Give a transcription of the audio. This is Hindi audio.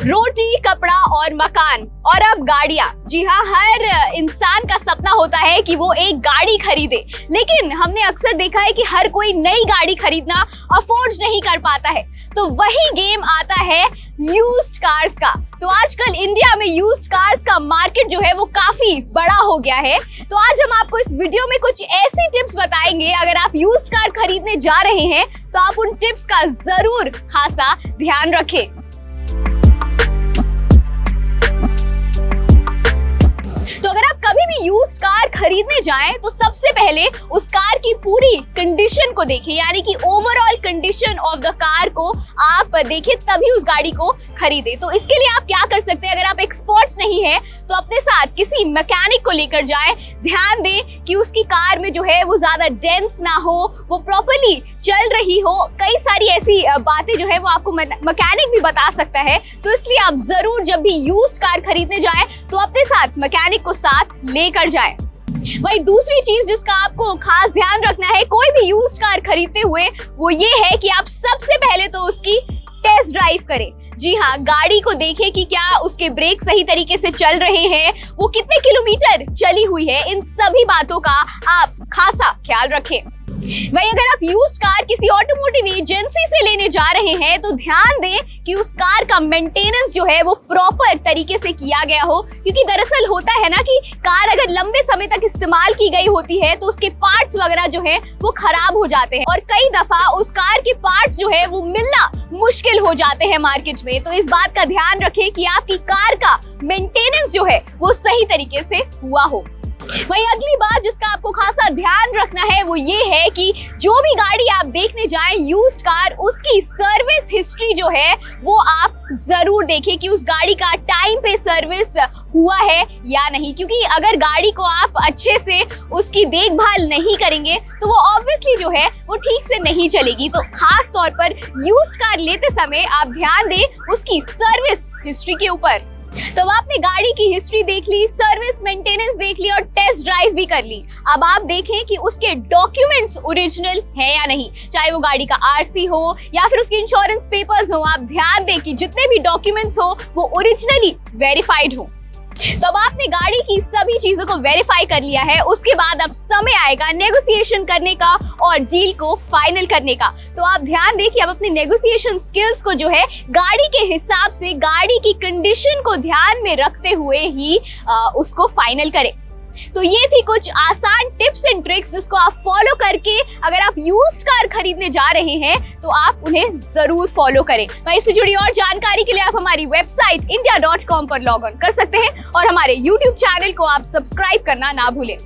रोटी, कपड़ा और मकान और अब गाड़ियां। जी हाँ, हर इंसान का सपना होता है कि वो एक गाड़ी खरीदे, लेकिन हमने अक्सर देखा है कि हर कोई नई गाड़ी खरीदना अफोर्ड नहीं कर पाता है। तो वही गेम आता है यूज्ड कार्स का। तो आजकल इंडिया में यूज्ड कार्स का मार्केट जो है वो काफी बड़ा हो गया है। तो आज हम आपको इस वीडियो में कुछ ऐसी टिप्स बताएंगे, अगर आप यूज्ड कार खरीदने जा रहे हैं तो आप उन टिप्स का जरूर खासा ध्यान रखें। तो अगर आप कभी भी यूज्ड कार खरीदने जाएं तो सबसे पहले उस कार की पूरी कंडीशन को देखें, यानी कि overall condition of the car को आप देखें, तभी उस गाड़ी को खरीदें। तो इसके लिए आप क्या कर सकते हैं, अगर आप एक्सपर्ट नहीं है तो अपने साथ किसी मैकेनिक को लेकर जाएं। ध्यान दें कि उसकी कार में जो है वो ज्यादा डेंस ना हो, वो प्रॉपर्ली चल रही हो। कई सारी ऐसी बातें जो है वो आपको मैकेनिक भी बता सकता है। तो इसलिए आप जरूर जब भी यूज्ड कार खरीदने जाएं तो अपने साथ मैकेनिक को साथ लेकर जाएं। वही दूसरी चीज जिसका आपको खास ध्यान रखना है कोई भी यूज्ड कार खरीदते हुए, वो ये है कि आप सबसे पहले तो उसकी टेस्ट ड्राइव करें। जी हाँ, गाड़ी को देखें कि क्या उसके ब्रेक सही तरीके से चल रहे हैं, वो कितने किलोमीटर चली हुई है। इन सभी बातों का आप खासा ख्याल रखें। वही अगर आप यूज्ड कार किसी ऑटोमोटिव एजेंसी से लेने जा रहे हैं तो ध्यान दें कि उस कार का मेंटेनेंस जो है वो प्रॉपर तरीके से किया गया हो, क्योंकि दरअसल होता है ना कि कार अगर लंबे समय तक इस्तेमाल की गई होती है तो उसके पार्ट्स वगैरह जो है वो खराब हो जाते हैं और कई दफा उस कार के पार्ट्स जो है वो मिलना मुश्किल हो जाते हैं मार्केट में। तो इस बात का ध्यान रखें कि आपकी कार का मेंटेनेंस जो है वो सही तरीके से हुआ हो। वही अगली बात जिसका आपको खासा ध्यान रखना है वो ये है कि जो भी गाड़ी आप देखने जाएं यूज्ड कार, उसकी सर्विस हिस्ट्री जो है वो आप जरूर देखें कि उस गाड़ी का टाइम पे सर्विस हुआ है या नहीं। क्योंकि अगर गाड़ी को आप अच्छे से उसकी देखभाल नहीं करेंगे तो वो ऑब्वियसली जो है वो ठीक से नहीं चलेगी। तो खास तौर पर यूज्ड कार लेते समय आप ध्यान दें उसकी सर्विस हिस्ट्री के ऊपर। तो आपने गाड़ी की हिस्ट्री देख ली, सर्विस मेंटेनेंस देख ली और टेस्ट ड्राइव भी कर ली। अब आप देखें कि उसके डॉक्यूमेंट्स ओरिजिनल है या नहीं, चाहे वो गाड़ी का आरसी हो या फिर उसके इंश्योरेंस पेपर्स हो। आप ध्यान दें कि जितने भी डॉक्यूमेंट्स हो वो ओरिजिनली वेरीफाइड हो। तो अब आपने गाड़ी की सभी चीजों को वेरीफाई कर लिया है, उसके बाद अब समय आएगा नेगोशिएशन करने का और डील को फाइनल करने का। तो आप ध्यान दें कि अब अपने नेगोशिएशन स्किल्स को जो है गाड़ी के हिसाब से, गाड़ी की कंडीशन को ध्यान में रखते हुए ही उसको फाइनल करें। तो ये थी कुछ आसान टिप्स एंड ट्रिक्स जिसको आप फॉलो करके अगर आप यूज्ड कार खरीदने जा रहे हैं तो आप उन्हें जरूर फॉलो करें। वहीं इससे जुड़ी और जानकारी के लिए आप हमारी वेबसाइट india.com पर लॉग ऑन कर सकते हैं और हमारे YouTube चैनल को आप सब्सक्राइब करना ना भूलें।